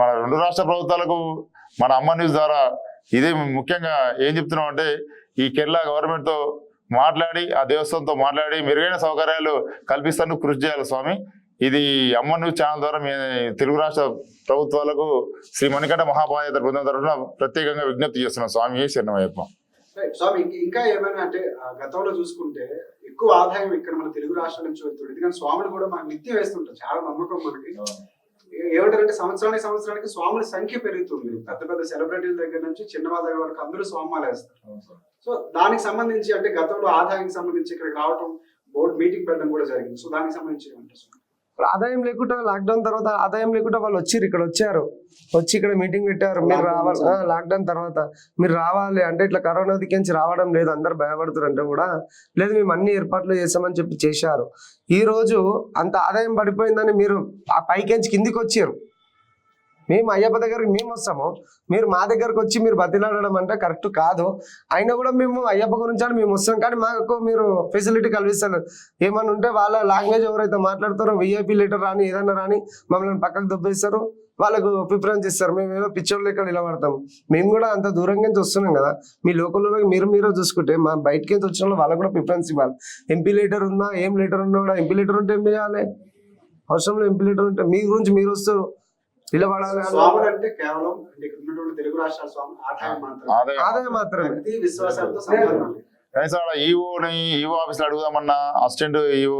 మన 2 రాష్ట్ర ప్రభుత్వాలకు మన అమ్మ న్యూస్ ద్వారా ఇదే ముఖ్యంగా ఏం చెప్తున్నాం అంటే, ఈ కేరళ గవర్నమెంట్ తో మాట్లాడి ఆ దేవస్థానంతో మాట్లాడి మెరుగైన సౌకర్యాలు కల్పిస్తాను కృషి చేయాలి స్వామి. ఇది అమ్మ న్యూస్ ఛానల్ ద్వారా మీ తెలుగు రాష్ట్ర ప్రభుత్వాలకు శ్రీ మణికంఠ మహాపాదయాత్ర బృందం తరఫున ప్రత్యేకంగా విజ్ఞప్తి చేస్తున్నాం స్వామి. శరణమయ్యప్ప. స్వామి ఇంకా ఏమైనా అంటే గతంలో చూసుకుంటే ఎక్కువ ఆదాయం ఇక్కడ మన తెలుగు రాష్ట్రాల నుంచి వెళ్తుంది, ఎందుకంటే స్వాములు కూడా మనకు నిత్యం వేస్తుంటారు, చాలా నమ్మకం మనకి. ఏమంటారంటే సంవత్సరానికి స్వాముల సంఖ్య పెరుగుతుంది. పెద్ద పెద్ద సెలబ్రిటీల దగ్గర నుంచి చిన్న వాళ్ళ దగ్గర వరకు అందరూ స్వామాలు వేస్తారు. సో దానికి సంబంధించి అంటే గతంలో ఆదాయానికి సంబంధించి ఇక్కడికి రావడం, బోర్డు మీటింగ్ పెట్టడం కూడా జరిగింది. సో దానికి సంబంధించి ఏమంటారు? ఆదాయం లేకుండా లాక్డౌన్ తర్వాత ఆదాయం లేకుండా వాళ్ళు వచ్చి ఇక్కడ మీటింగ్ పెట్టారు, మీరు రావాలి. లాక్డౌన్ తర్వాత మీరు రావాలి అంటే ఇట్లా కరోనా దిక్కించి రావడం లేదు, అందరు భయపడుతారు అంటే కూడా లేదు, మేము అన్ని ఏర్పాట్లు చేసామని చెప్పి చేశారు. ఈ రోజు అంత ఆదాయం పడిపోయిందని మీరు ఆ పైకెంచి కిందికి వచ్చారు. మేము అయ్యప్ప దగ్గరికి మేము వస్తాము, మీరు మా దగ్గరకు వచ్చి మీరు బతిలాడడం అంటే కరెక్ట్ కాదు. అయినా కూడా మేము అయ్యప్ప గురించి అని మేము వస్తాం, కానీ మాకు మీరు ఫెసిలిటీ కల్పిస్తారు. ఏమన్నా ఉంటే వాళ్ళ లాంగ్వేజ్ ఎవరైతే మాట్లాడతారో విఐపి లెటర్ రాని ఏదన్నా రాని మమ్మల్ని పక్కకు దొబ్బేస్తారు, వాళ్ళకు ప్రిఫరెన్స్ ఇస్తారు. మేము ఏదో పిక్చర్లు ఇక్కడ నిలబడతాం. మేము కూడా అంత దూరం నుంచి వస్తున్నాం కదా, మీ లోకల్లో మీరు చూసుకుంటే మా బయటకి వచ్చిన వాళ్ళకు కూడా ప్రిఫరెన్స్ ఇవ్వాలి. ఎంపీ లెటర్ ఉన్నా ఏం లెటర్ ఉన్నా కూడా ఎంపీ లెటర్ ఉంటే ఏం చేయాలి? అవసరంలో ఎంపీ లెటర్ ఉంటే మీ గురించి మీరు వస్తారు నిలబడాలి. స్వాములు అంటే కేవలం తెలుగు రాష్ట్రాల స్వాములు ఆదాయం మాత్రమే, విశ్వాసాలతో సంబంధం. కనీసం ఈవో ఆఫీస్ లో అడుగుదామన్నా అసిస్టెంట్ ఈవో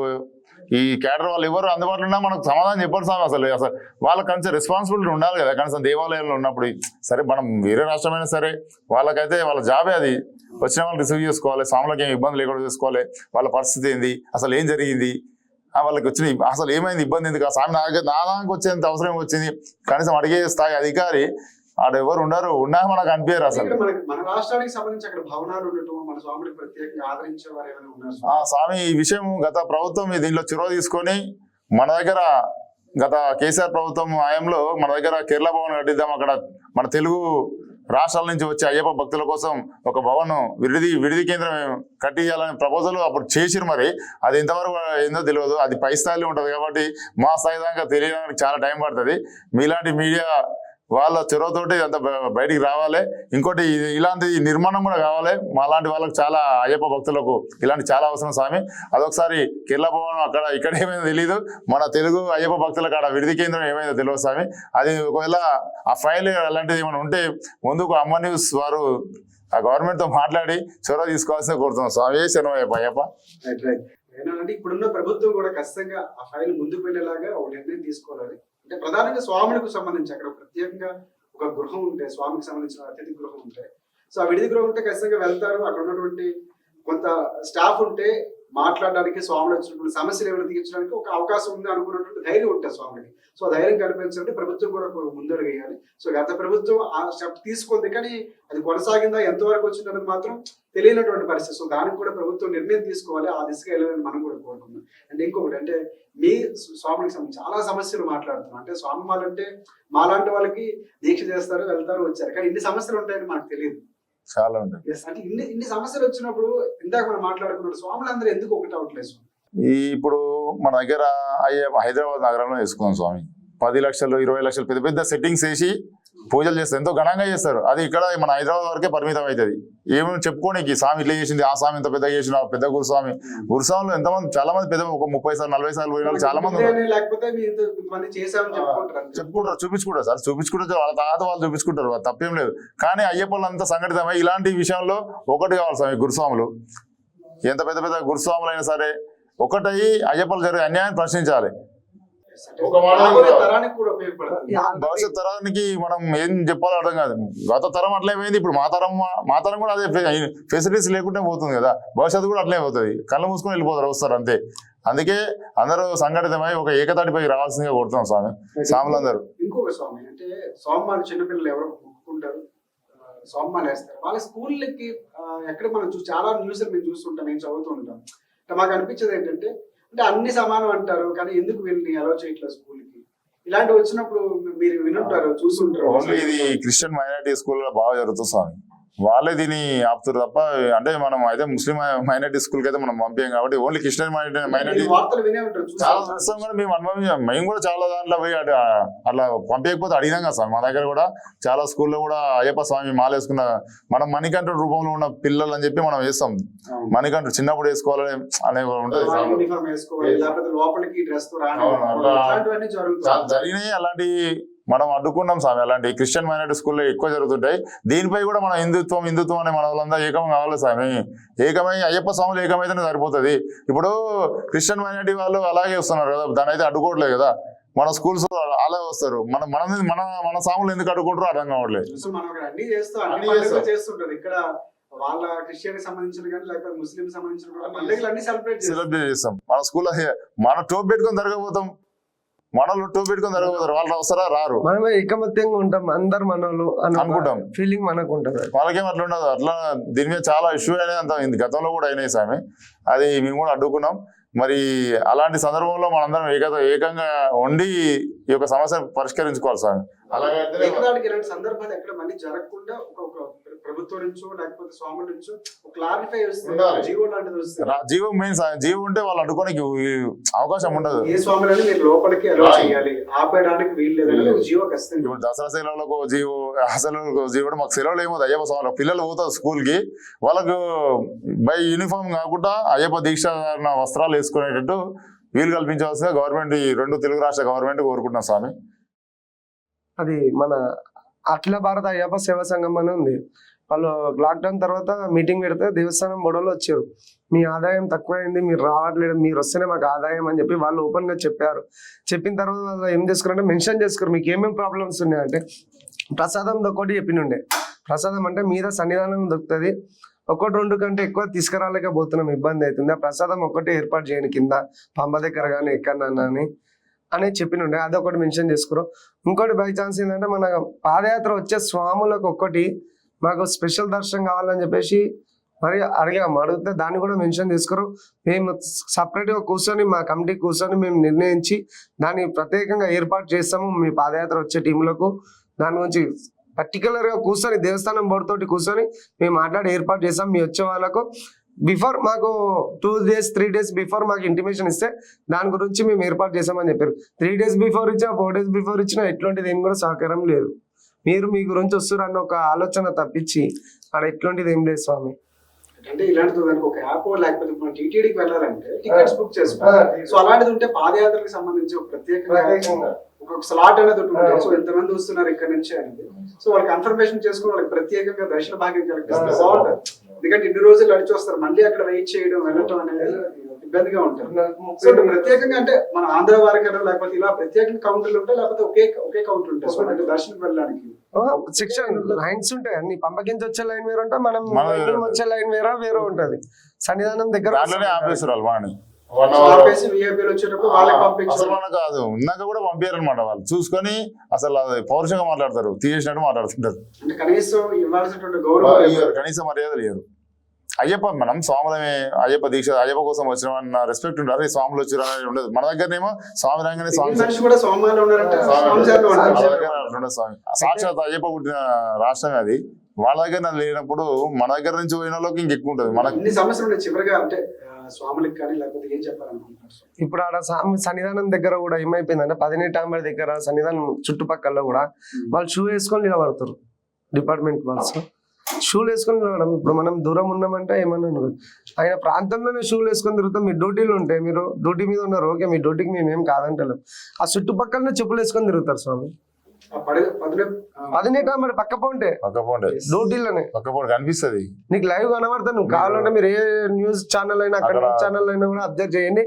ఈ క్యాడర్ వాళ్ళు ఎవరు అందుబాటులో ఉన్నా మనకు సమాధానం చెప్పారు స్వామి. అసలు వాళ్ళకి కనీసం రెస్పాన్సిబిలిటీ ఉండాలి కదా. కనీసం దేవాలయంలో ఉన్నప్పుడు సరే మనం వేరే రాష్ట్రమైనా సరే వాళ్ళకైతే వాళ్ళ జాబే అది, వచ్చిన వాళ్ళు రిసీవ్ చేసుకోవాలి, స్వాములకి ఏం ఇబ్బంది లేకుండా చూసుకోవాలి, వాళ్ళ పరిస్థితి ఏంది, అసలు ఏం జరిగింది, వాళ్ళకి వచ్చిన అసలు ఏమైంది ఇబ్బంది ఎందుకు, ఆ స్వామి నాదానికి వచ్చేంత అవసరం వచ్చింది కనీసం అడిగే స్థాయి అధికారి ఆడ ఎవరు ఉన్నా మనకు అనిపించారు అసలు. మన రాష్ట్రానికి సంబంధించి అక్కడ భవనాలు ఉండటం, మన స్వామిని ప్రత్యేకంగా ఆదరించే వారు ఏమైనా ఉన్నారు? స్వామి ఈ విషయం గత ప్రభుత్వం దీనిలో చొరవ తీసుకొని మన దగ్గర గత కేసీఆర్ ప్రభుత్వం హయాంలో మన దగ్గర కేరళ భవన్ కట్టిద్దాం, అక్కడ మన తెలుగు రాష్ట్రాల నుంచి వచ్చే అయ్యప్ప భక్తుల కోసం ఒక భవనం విడిది కేంద్రం కట్టియాలని ప్రపోజల్ అప్పుడు చేసిరు. మరి అది ఎంతవరకు ఏందో తెలియదు, అది పై స్థాయిలో ఉంటుంది కాబట్టి మా స్థాయి దాకా తెలియడానికి చాలా టైం పడుతుంది. మీలాంటి మీడియా వాళ్ళ చొరవతోటి అంత బయటికి రావాలి. ఇంకోటి ఇలాంటి నిర్మాణం కూడా కావాలి, మా లాంటి వాళ్ళకి చాలా అయ్యప్ప భక్తులకు ఇలాంటి చాలా అవసరం స్వామి. అదొకసారి కేరళ భవనం అక్కడ ఇక్కడ ఏమైందో తెలియదు, మన తెలుగు అయ్యప్ప భక్తులకు అక్కడ విడిది కేంద్రం ఏమైందో తెలియదు స్వామి. అది ఒకవేళ ఆ ఫైల్ అలాంటిది ఏమైనా ఉంటే ముందుకు అమ్మ న్యూస్ వారు ఆ గవర్నమెంట్ తో మాట్లాడి చొరవ తీసుకోవాల్సిన కోరుతున్నాం స్వామి. అయ్యప్ప అంటే ఇప్పుడున్న ప్రభుత్వం కూడా ఖచ్చితంగా ఆ ఫైల్ ముందుకు వెళ్ళేలాగా ఒక నిర్ణయం తీసుకోవాలి. అంటే ప్రధానంగా స్వాములకు సంబంధించి అక్కడ ప్రత్యేకంగా ఒక గృహం ఉంటే, స్వామికి సంబంధించిన అతిథి గృహం ఉంటే, సో ఆ విడిది గృహం ఉంటే ఖచ్చితంగా వెళ్తారు. అక్కడ ఉన్నటువంటి కొంత స్టాఫ్ ఉంటే మాట్లాడడానికి స్వాములు వచ్చినప్పుడు సమస్యలు ఏమైనా తీర్చడానికి ఒక అవకాశం ఉంది అనుకున్నటువంటి ధైర్యం ఉంటుంది స్వాములకి. సో ధైర్యం కల్పించాలంటే ప్రభుత్వం కూడా ముందడుగు వేయాలి. సో గత ప్రభుత్వం ఆ స్టెప్ తీసుకుంది, కానీ అది కొనసాగిందా, ఎంతవరకు వచ్చిందన్నది మాత్రం తెలియనటువంటి పరిస్థితి. సో దానికి కూడా ప్రభుత్వం నిర్ణయం తీసుకోవాలి, ఆ దిశగా వెళ్ళాలని మనం కూడా కోరుకుందాం. అంటే ఇంకొకటి అంటే మీ స్వాములకు సంబంధించి చాలా సమస్యలు మాట్లాడుతున్నాం. అంటే స్వామి వాళ్ళంటే మాలాంటి వాళ్ళకి దీక్ష చేస్తారు, వెళ్తారు, వచ్చారు, కానీ ఇన్ని సమస్యలు ఉంటాయని మనకు తెలియదు. చాలా ఉంటాయి. అంటే ఇన్ని సమస్యలు వచ్చినప్పుడు ఇందాక మనం మాట్లాడుకున్నప్పుడు స్వాములందరూ ఎందుకు ఒకటి అవట్లేదు? ఇప్పుడు మన దగ్గర హైదరాబాద్ నగరంలో వేసుకున్నాం స్వామి, 10 లక్షలు 20 లక్షలు పెద్ద పెద్ద సెట్టింగ్స్ వేసి పూజలు చేస్తారు, ఎంతో ఘనంగా చేస్తారు. అది ఇక్కడ మన హైదరాబాద్ వరకే పరిమితం అవుతుంది. ఏమేమి చెప్పుకోనికి స్వామి ఇట్లా చేసింది, ఆ స్వామి ఇంత పెద్దగా చేసిన, పెద్ద గురుస్వామి. గురుస్వాములు ఎంతమంది, చాలా మంది పెద్ద, ఒక 30 సార్లు 40 సార్లు పోయిన వాళ్ళు చాలా మంది చెప్పుకుంటారు, చూపించుకుంటారు సార్, చూపించుకుంటారు. వాళ్ళ తర్వాత వాళ్ళు చూపించుకుంటారు, తప్పేం లేదు. కానీ అయ్యప్పలు అంతా సంఘటితమై ఇలాంటి విషయంలో ఒకటి కావాలి స్వామి. గురుస్వాములు ఎంత పెద్ద పెద్ద గురుస్వాములు అయినా సరే ఒకటయి అయ్యప్పలు జరిగే అన్యాయాన్ని ప్రశ్నించాలి. భవిష్యత్ తరానికి మనం ఏం చెప్పాలో అర్థం కాదు. గత తరం అట్లే పోయింది, ఇప్పుడు మా తరం కూడా అదే ఫెసిలిటీస్ లేకుంటే పోతుంది కదా, భవిష్యత్తు కూడా అట్లే పోతుంది. కళ్ళు మూసుకొని వెళ్ళిపోతారు, వస్తారు అంతే. అందుకే అందరూ సంఘటితమై ఒక ఏకతాటిపై రావాల్సిందిగా కోరుతున్నాం స్వామి, స్వాములందరూ. ఇంకొక స్వామి అంటే స్వామి చిన్నపిల్లలు ఎవరో మొక్కుకుంటారు, స్వామి వేస్తారు, వాళ్ళ స్కూళ్ళకి ఎక్కడ మనం చాలా న్యూస్ మేము చూస్తుంటాం, మేము చదువుతూ ఉంటాం. మాకు అనిపించేది ఏంటంటే అంటే అన్ని సమానం అంటారు, కానీ ఎందుకు వీళ్ళని అలౌ చేయట్లేదు స్కూల్కి? ఇలాంటివి వచ్చినప్పుడు మీరు వినుంటారు, చూస్తుంటారు. ఓన్లీ ఇది క్రిస్టియన్ మైనారిటీ స్కూల్లో బాగా జరుగుతుంది స్వామి, వాళ్ళే దీన్ని ఆపుతారు తప్ప. అంటే మనం అయితే ముస్లిం మైనారిటీ స్కూల్ కి అయితే మనం పంపించాం కాబట్టి ఓన్లీ క్రిస్టియన్ మైనారిటీ వార్తలు వినే ఉంటారు. చాలా చూస్తాం కూడా మేము అనుభవం, మేము కూడా చాలా దాంట్లో పోయి అట్లా పంపించకపోతే అడిగినాం కదా సార్. మా దగ్గర కూడా చాలా స్కూల్లో కూడా అయ్యప్ప స్వామి మాలేసుకున్న మనం మణికంఠ రూపంలో ఉన్న పిల్లలు అని చెప్పి మనం వేస్తాం. మణికంఠ చిన్నప్పుడు వేసుకోవాలని అనే ఉంటది, జరిగినాయి అలాంటి మనం అడ్డుకున్నాం స్వామి. అలాంటి క్రిస్టియన్ మైనారిటీ స్కూల్లో ఎక్కువ జరుగుతుంటాయి. దీనిపై కూడా మనం హిందుత్వం అనే మన వాళ్ళందరూ ఏకం కావాలి స్వామి. ఏకమై అయ్యప్ప స్వాములు ఏకమైతేనే సరిపోతుంది. ఇప్పుడు క్రిస్టియన్ మైనారిటీ వాళ్ళు అలాగే వస్తున్నారు కదా, దాని అయితే అడ్డుకోవట్లేదు కదా. మన స్కూల్స్ అలాగే వస్తారు, మన మన మన స్వాములు ఎందుకు అడ్డుకుంటారో అర్థం కావట్లేదు. ఇక్కడ వాళ్ళ క్రిస్టియన్ సంబంధించిన కానీ లేకపోతే ముస్లిం సంబంధించిన పండుగలు సెలబ్రేట్ చేస్తాం. మన స్కూల్లో మన టోప్ పెట్టుకొని జరగబోతాం, మనోళ్ళు టోప్ పెట్టుకొని జరగబోతారు. వాళ్ళు వస్తారా, రారు. మనమే ఐకమత్యంగా ఉంటాం, అందరు మనోళ్ళు అనుకుంటాం, ఫీలింగ్ మనకు ఉంటుంది. వాళ్ళకేం అట్లా ఉండదు. అట్లా దీని మీద చాలా ఇష్యూ అయినాయి, అంత గతంలో కూడా అయినాయి స్వామి. అది మేము కూడా అడ్డుకున్నాం. మరి అలాంటి సందర్భంలో మనందరం ఏకంగా ఉండి ఈ యొక్క సమస్యను పరిష్కరించుకోవాలి స్వామి. ఇలాంటి సందర్భాలు ఎక్కడ మళ్ళీ జరగకుండా ఒక ప్రభుత్వం నుంచో లేకపోతే స్వాముల నుంచో క్లారిఫై జీవో లాంటిది వస్తుంది. జీవో మెయిన్, జీవో ఉంటే వాళ్ళు అడ్డుకోనికి అవకాశం ఉండదు. ఏ స్వాములని మీరు లోపలికి అలౌ చేయాలి, ఆపేయడానికి వీలు లేదు. జీవో ఖచ్చితంగా. ఇప్పుడు దసరా సెలవులకు జీవో, అసలు జీవో మాకు సెలవులు ఏమో అయ్యప్ప స్వామి పిల్లలు పోతారు స్కూల్ కి, వాళ్ళకు బై యూనిఫామ్ కాకుండా అయ్యప్ప దీక్ష వస్త్రాలు వేసుకునేటట్టు వీలు కల్పించవలసిందిగా గవర్నమెంట్, ఈ 2 తెలుగు రాష్ట్ర గవర్నమెంట్ కోరుకుంటున్నాం స్వామి. అది మన అఖిల భారత అయ్యప్ప సేవా సంఘం అని ఉంది. వాళ్ళు లాక్డౌన్ తర్వాత మీటింగ్ పెడితే దేవస్థానం బోర్డులో వచ్చారు, మీ ఆదాయం తక్కువైంది, మీరు రావట్లేదు, మీరు వస్తేనే మాకు ఆదాయం అని చెప్పి వాళ్ళు ఓపెన్ గా చెప్పారు. చెప్పిన తర్వాత వాళ్ళు ఏం చేసుకున్నారంటే మెన్షన్ చేసుకోరు మీకు ఏమేమి ప్రాబ్లమ్స్ ఉన్నాయంటే. ప్రసాదం ఒకటి చెప్పినుండే, ప్రసాదం అంటే మీద సన్నిధానం దొరుకుతుంది, 1-2 కంటే ఎక్కువ తీసుకురాలేకపోతున్నాం, ఇబ్బంది అవుతుంది, ఆ ప్రసాదం ఒక్కటే ఏర్పాటు చేయండి కింద పంప దగ్గర కానీ ఎక్కడన్నా అని చెప్పినుండే. అదొకటి మెన్షన్ చేసుకురు. ఇంకోటి బై ఛాన్స్ ఏంటంటే మన పాదయాత్ర వచ్చే స్వాములకు ఒక్కటి మాకు స్పెషల్ దర్శనం కావాలని చెప్పేసి మరి అడిగితే దాన్ని కూడా మెన్షన్ చేసుకురు. మేము సపరేట్గా కూర్చొని మా కమిటీ కూర్చొని మేము నిర్ణయించి దాన్ని ప్రత్యేకంగా ఏర్పాటు చేస్తాము మీ పాదయాత్ర వచ్చే టీంలకు. దాని గురించి పర్టికులర్గా కూర్చొని దేవస్థానం బోర్డు తోటి కూర్చొని మేము మాట్లాడి ఏర్పాటు చేస్తాం. మీ వచ్చే వాళ్ళకు బిఫోర్ మాకు 2 days 3 days బిఫోర్ మాకు ఇంటిమేషన్ ఇస్తే దాని గురించి మేము ఏర్పాటు చేసామని చెప్పారు. 3 days బిఫోర్ ఇచ్చినా 4 days బిఫోర్ ఇచ్చినా ఎట్లాంటిది ఏం కూడా సహకారం లేదు. మీరు మీ గురించి వస్తున్నారు అన్న ఒక ఆలోచన తప్పించి అక్కడ ఎట్లాంటిది ఏం లేదు స్వామి. అంటే ఇలాంటిది దానికి ఒక యాప్ లేకపోతే మనం టీటీడీకి వెళ్ళాలంటే టికెట్స్ బుక్ చేసుకోవాలి. సో అలాంటిది ఉంటే పాదయాత్రకు సంబంధించి ఒక ప్రత్యేకంగా ఒక స్లాట్ అనేది ఉంటుంది. సో ఎంతమంది వస్తున్నారు ఇక్కడ నుంచి అనేది, సో వాళ్ళకి కన్ఫర్మేషన్ చేసుకుని వాళ్ళకి ప్రత్యేకంగా దర్శన భాగ్యం కల్పిస్తే బాగుంటుంది. ఎందుకంటే ఇన్ని రోజులు నడిచి వస్తారు, మళ్ళీ అక్కడ వెయిట్ చేయడం వెళ్ళటం అనేది ఇబ్బందిగా ఉంటుంది. సో ఇప్పుడు ప్రత్యేకంగా అంటే మన ఆంధ్ర వారికి లేకపోతే ఇలా ప్రత్యేకంగా కౌంటర్లు ఉంటాయి, లేకపోతే ఒకే కౌంటర్ ఉంటాయి సో అంటే దర్శనం వెళ్ళడానికి సెక్షన్ లైన్స్ ఉంటాయి. అన్ని పంపకించి వచ్చే లైన్ వేరే ఉంటాయి, మనం మన బయటికి వచ్చే లైన్ వేరే ఉంటది. సన్నిధానం దగ్గర దాంట్లోనే ఆపేస్తారు వాళ్ళు మనని. ఆపేసి విఐపీలు వచ్చేటప్పుడు వాళ్ళకి అసలు పంపించారు. మనకు కాదు ఉన్నాక కూడా పంపించారు అనమాట. వాళ్ళు చూసుకొని అసలు అది పౌరుషంగా మాట్లాడతారు, తీసేసినట్టు మాట్లాడుతుంటారు. అంటే కనీసం ఇవ్వాల్సినటువంటి గౌరవం కనీస మర్యాదలు ఇయ్యరు. అయ్యప్ప మనం స్వాములమే, అయ్యప్ప దీక్ష అయ్యప్ప కోసం వచ్చిన రెస్పెక్ట్ ఉంటారు. ఈ స్వాములు వచ్చారు అనేది ఉండదు. మన దగ్గరనేమో స్వామి రంగానే స్వామి మనిషి కూడా స్వామిలో ఉన్నారంటే స్వామి శాతం మన ఉంటారు. దగ్గర ఉండదు. స్వామి సాక్షాత్ అయ్యప్ప పుట్టిన రాష్ట్రమే అది. వాళ్ళ దగ్గర నాకు లేనప్పుడు మన దగ్గర నుంచి పోయిన వాళ్ళకి ఇంకెక్కువ ఉంటుంది. మనకి ఇన్ని సమస్యలు ఉన్నాయి. చివరిగా అంటే స్వాములకు కానీ లేకపోతే ఏం చెప్పాలనుకుంటున్నారు? ఇప్పుడు ఆడ సన్నిధానం దగ్గర కూడా ఏమైపోయిందంటే 18 టాంబర్ దగ్గర సన్నిధానం చుట్టుపక్కల కూడా వాళ్ళు షూ వేసుకొని నిలబడతారు. డిపార్ట్మెంట్ వాళ్ళస్ షూలు వేసుకొని నిలబడడం. ఇప్పుడు మనం దూరం ఉన్నామంటే ఏమన్నా ఆయన ప్రాంతంలోనే షూలు వేసుకొని తిరుగుతాం. మీ డ్యూటీలు ఉంటాయి, మీరు డ్యూటీ మీద ఉన్నారు, ఓకే, మీ డ్యూటీకి మేమేం కాదంటలేం. ఆ చుట్టుపక్కలనే చెప్పులు వేసుకొని తిరుగుతారు స్వామి. 18 టాంబర్ పక్క పోంటే డ్యూటీలోనే కనిపిస్తుంది. నీకు లైవ్ కనబడతా. నువ్వు కావాలంటే మీరు ఏ న్యూస్ ఛానల్ అయినా అక్కడ ఛానల్ అయినా కూడా అబ్జర్వ్ చేయండి.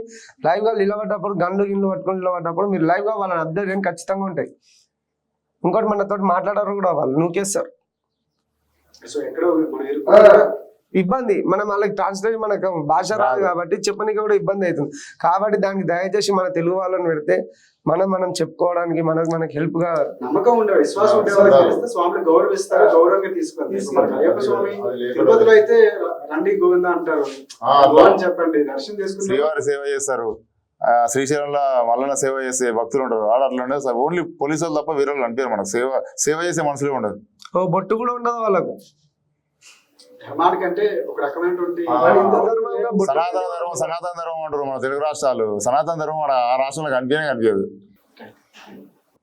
లైవ్ గా నిలబడ్డప్పుడు గిన్నెలు పట్టుకొని నిలబడ్డప్పుడు మీరు లైవ్ గా వాళ్ళని అబ్జర్వ్ చేయండి, ఖచ్చితంగా ఉంటాయి. ఇంకోటి మనతో మాట్లాడారు కూడా, వాళ్ళు నూకేస్తారు. సో ఎక్కడో మనం ఇబ్బంది, మనం వాళ్ళకి ట్రాన్స్లేట్ మనకు భాష రాదు కాబట్టి చెప్పడానికి కూడా ఇబ్బంది అవుతుంది. కాబట్టి దానికి దయచేసి మన తెలుగు వాళ్ళని పెడితే మనం చెప్పుకోవడానికి మనకి హెల్ప్ గా నమ్మకం ఉండే విశ్వాసం ఉండే వాళ్ళకి చేస్తే స్వామిని గౌరవిస్తారు, గౌరవంగా తీసుకుంటారు. అయ్యప్ప స్వామి తిరుపతిలో అయితే రండి గోవింద అంటారు, అని చెప్పండి దర్శనం చేసుకుని శ్రీవారి సేవ చేస్తారు. శ్రీశైలంలో మల్లన్న సేవ చేసే భక్తులు ఉంటారు. వాడు అట్లా ఉండదు. ఓన్లీ పోలీసు వాళ్ళు తప్ప వేరే వాళ్ళు అనిపించారు. మనకు సేవ చేసే మనుషులే ఉండదు. ఓ బొట్టు కూడా ఉండదు వాళ్ళకు. ధర్మానికంటే ఒక రకమైనటువంటి సనాతన ధర్మం అంటారు మన తెలుగు రాష్ట్రాలు. సనాతన ధర్మం ఆ రాష్ట్రంలో కనిపించదు.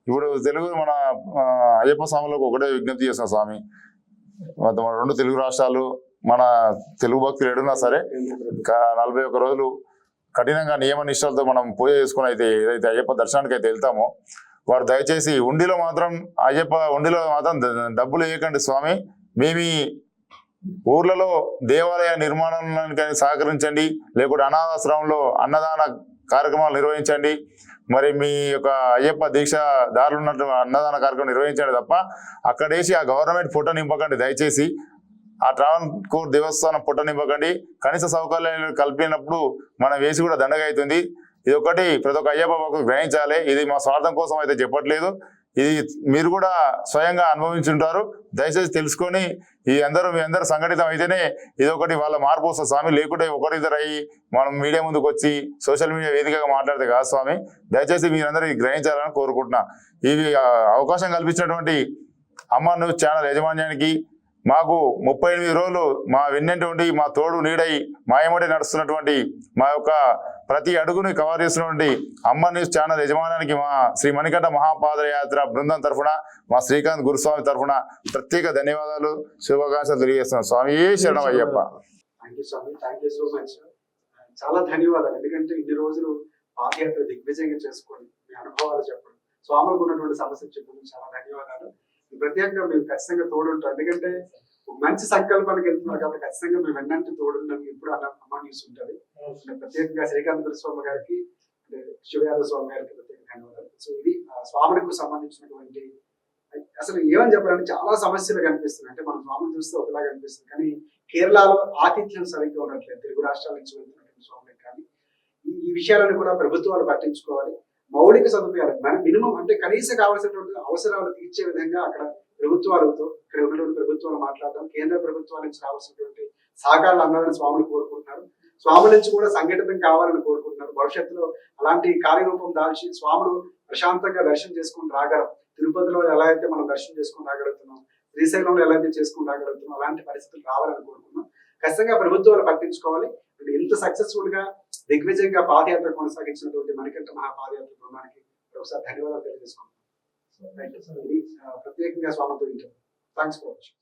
ఇప్పుడు తెలుగు మన అయ్యప్ప స్వాములకు ఒకటే విజ్ఞప్తి చేస్తున్నా స్వామి, మన 2 తెలుగు రాష్ట్రాలు మన తెలుగు భక్తులు ఏడున్నా సరే 41 రోజులు కఠినంగా నియమ నిష్టలతో మనం పూజ చేసుకుని అయితే ఏదైతే అయ్యప్ప దర్శనానికి అయితే వెళ్తామో వారు దయచేసి ఉండిలో మాత్రం డబ్బులు వేయకండి స్వామి. మేమీ ఊర్లలో దేవాలయ నిర్మాణానికి సహకరించండి, లేకుంటే అనాథాశ్రమంలో అన్నదాన కార్యక్రమాలు నిర్వహించండి. మరి మీ యొక్క అయ్యప్ప దీక్ష దారులు ఉన్నట్టు అన్నదాన కార్యక్రమం నిర్వహించండి తప్ప అక్కడేసి ఆ గవర్నమెంట్ ఫోటో నింపకండి. దయచేసి ఆ ట్రావెన్కోర్ దేవస్థానం ఫోటో నింపకండి. కనీస సౌకర్యాలు కల్పినప్పుడు మనం వేసి కూడా దండగా అవుతుంది. ఇది ఒకటి ప్రతి ఒక్క అయ్యప్ప భక్తులు గ్రహించాలి. ఇది మా స్వార్థం కోసం అయితే చెప్పట్లేదు, ఇది మీరు కూడా స్వయంగా అనుభవించుంటారు. దయచేసి తెలుసుకొని మీ అందరూ సంఘటితం అయితేనే ఇది ఒకటి వాళ్ళ మార్పు వస్తుంది స్వామి. లేకుంటే ఒకరిద్దరు అయ్యి మనం మీడియా ముందుకు వచ్చి సోషల్ మీడియా వేదికగా మాట్లాడితే కాదు స్వామి. దయచేసి మీరందరూ గ్రహించాలని కోరుకుంటున్నా. ఇవి అవకాశం కల్పించినటువంటి అమ్మ న్యూస్ ఛానల్ యాజమాన్యానికి, మాకు 38 రోజులు మా వెన్నెంటి ఉండి మా తోడు నీడై మాయమడి నడుస్తున్నటువంటి మా యొక్క ప్రతి అడుగుని కవర్ చేస్తున్నటువంటి అమ్మ న్యూస్ ఛానల్ యజమానానికి మా శ్రీ మణికంఠ మహాపాదయాత్ర బృందం తరఫున, మా శ్రీకాంత్ గురుస్వామి తరఫున ప్రత్యేక ధన్యవాదాలు, శుభాకాంక్షలు తెలియజేస్తున్నాం. స్వామి శరణం Ayyappa. Thank you so much. చాలా ధన్యవాదాలు. ఎందుకంటే ఇన్ని రోజులు పాదయాత్ర దిగ్విజయంగా చేసుకొని మీ అనుభవాలు చెప్పడం, స్వాములకు ఉన్నటువంటి సమస్యలు చెప్పడం చాలా ధన్యవాదాలు. ప్రత్యేకంగా మేము ఖచ్చితంగా తోడుంటాం. ఎందుకంటే మంచి సంకల్పానికి వెళ్తున్నారు కాబట్టి ఖచ్చితంగా మేము వెన్నంటే తోడుండడానికి ఎప్పుడు అమ్మ న్యూస్ ఉంటుంది. ప్రత్యేకంగా శ్రీకాంత్ గురుస్వామి గారికి, శివయాదవ స్వామి గారికి ప్రత్యేక ధన్యవాదాలు. సో ఇది స్వాములకు సంబంధించినటువంటి అసలు ఏమని చెప్పాలంటే చాలా సమస్యలు కనిపిస్తున్నాయి. అంటే మనం స్వామిని చూస్తే ఒకలా కనిపిస్తుంది, కానీ కేరళలో ఆతిథ్యం సరిగ్గా ఉండట్లేదు. తెలుగు రాష్ట్రాల నుంచి వెళ్తున్నటువంటి స్వాములకు కానీ ఈ విషయాలను కూడా ప్రభుత్వాలు పట్టించుకోవాలి. మౌలిక సదుపాయాలు మినిమం అంటే కనీస కావాల్సినటువంటి అవసరాలు తీర్చే విధంగా అక్కడ ప్రభుత్వాలతో ఇక్కడ ఉన్నటువంటి ప్రభుత్వాలు మాట్లాడడం, కేంద్ర ప్రభుత్వాల నుంచి రావాల్సినటువంటి సహకారాలు అందాలని స్వాములు కోరుకుంటున్నారు. స్వాముల నుంచి కూడా సంఘటితం కావాలని కోరుకుంటున్నారు. భవిష్యత్తులో అలాంటి కార్యరూపం దాల్చి స్వాములు ప్రశాంతంగా దర్శనం చేసుకుని రాగలం. తిరుపతిలో ఎలా అయితే మనం దర్శనం చేసుకుని రాగలుగుతున్నాం, శ్రీశైలంలో ఎలా అయితే చేసుకుని రాగలుగుతున్నాం, అలాంటి పరిస్థితులు రావాలని కోరుకున్నాం. ఖచ్చితంగా ప్రభుత్వాలు పట్టించుకోవాలి. ఇంత సక్సెస్ఫుల్ గా దిగ్విజయంగా పాదయాత్ర కొనసాగించినటువంటి మణికంఠ మహాపాదయాత్ర బృందానికి ఒకసారి ధన్యవాదాలు తెలియజేసుకుంటున్నాం. ప్రత్యేకంగా స్వామితో థ్యాంక్స్ ఫర్ వాచింగ్.